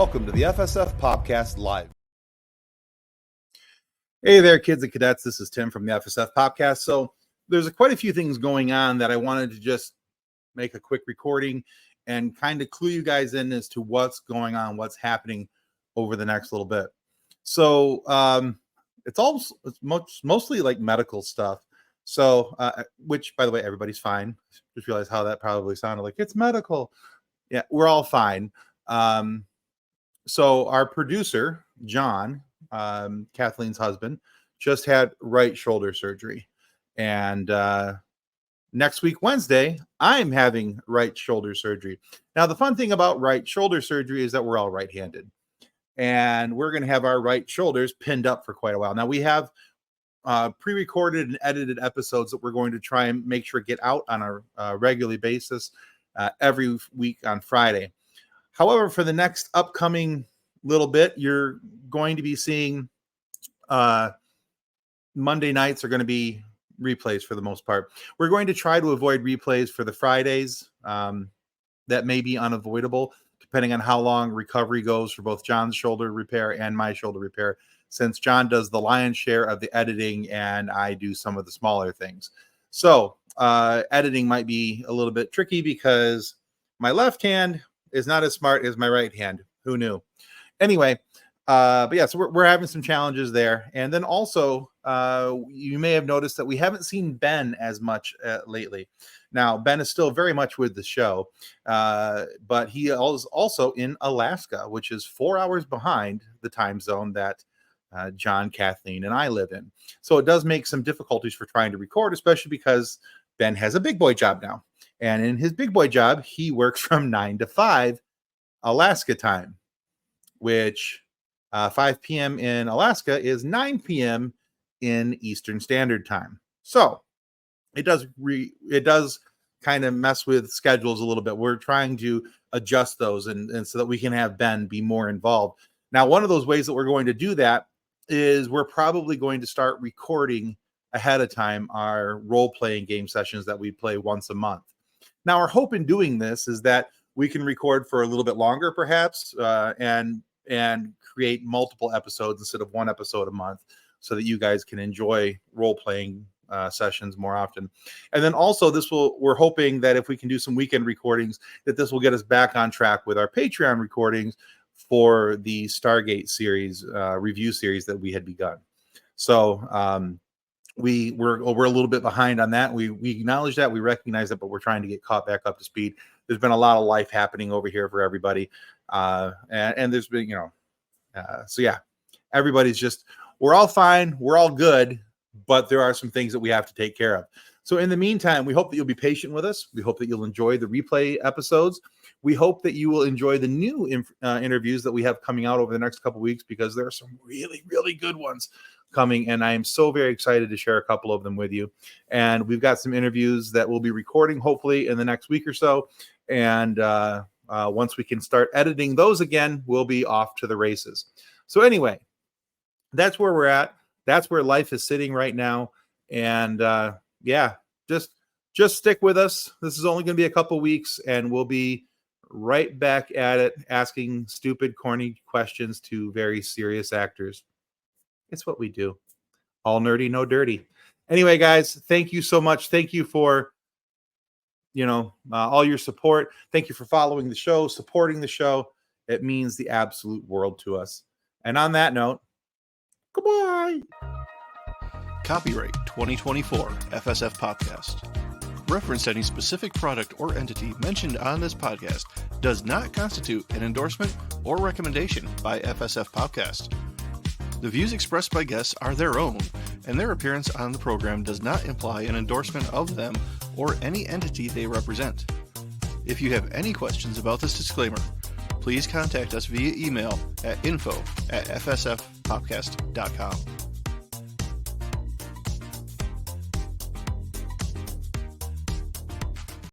welcome to the FSF PopCast Live. Hey there, kids and cadets. This is Tim from the FSF PopCast. So there's quite a few things going on that I wanted to just make a quick recording and kind of clue you guys in as to what's going on, what's happening over the next little bit. So it's mostly like medical stuff. So, which, by the way, everybody's fine. Just realized how that probably sounded like it's medical. Yeah, we're all fine. So our producer, John, Kathleen's husband, just had right shoulder surgery. And next week, Wednesday, I'm having right shoulder surgery. Now, the fun thing about right shoulder surgery is that we're all right-handed. And we're going to have our right shoulders pinned up for quite a while. Now, we have pre-recorded and edited episodes that we're going to try and make sure get out on a regular basis every week on Friday. However, for the next upcoming little bit, you're going to be seeing Monday nights are going to be replays for the most part. We're going to try to avoid replays for the Fridays. That may be unavoidable depending on how long recovery goes for both John's shoulder repair and my shoulder repair, since John does the lion's share of the editing and I do some of the smaller things. So editing might be a little bit tricky because my left hand is not as smart as my right hand. Who knew? Anyway, but yeah, so we're having some challenges there. And then also, you may have noticed that we haven't seen Ben as much lately. Now, Ben is still very much with the show, but he is also in Alaska, which is 4 hours behind the time zone that John, Kathleen, and I live in. So it does make some difficulties for trying to record, especially because Ben has a big boy job now. And in his big boy job, he works from 9 to 5 Alaska time, which 5 p.m. in Alaska is 9 p.m. in Eastern Standard Time. So it does kind of mess with schedules a little bit. We're trying to adjust those and so that we can have Ben be more involved. Now, one of those ways that we're going to do that is we're probably going to start recording ahead of time our role-playing game sessions that we play once a month. Now, our hope in doing this is that we can record for a little bit longer, perhaps, and create multiple episodes instead of one episode a month so that you guys can enjoy role-playing sessions more often. And then also we're hoping that if we can do some weekend recordings, that this will get us back on track with our Patreon recordings for the Stargate series, review series that we had begun. So we're a little bit behind on that. We acknowledge that, we recognize that, but we're trying to get caught back up to speed. There's been a lot of life happening over here for everybody. And there's been, so yeah, everybody's we're all fine. We're all good, but there are some things that we have to take care of. So in the meantime, we hope that you'll be patient with us. We hope that you'll enjoy the replay episodes. We hope that you will enjoy the new interviews that we have coming out over the next couple of weeks, because there are some really, really good ones coming, and I am so very excited to share a couple of them with you. And we've got some interviews that we'll be recording hopefully in the next week or so. And once we can start editing those again, we'll be off to the races. So anyway, that's where we're at. That's where life is sitting right now. And yeah, just stick with us. This is only going to be a couple weeks, and we'll be right back at it, asking stupid, corny questions to very serious actors. It's what we do. All nerdy, no dirty. Anyway, guys, thank you so much. Thank you for all your support. Thank you for following the show, supporting the show. It means the absolute world to us. And on that note, goodbye. Copyright 2024 FSF Podcast. Reference to any specific product or entity mentioned on this podcast does not constitute an endorsement or recommendation by FSF Podcast. The views expressed by guests are their own, and their appearance on the program does not imply an endorsement of them or any entity they represent. If you have any questions about this disclaimer, please contact us via email at info@fsfpopcast.com.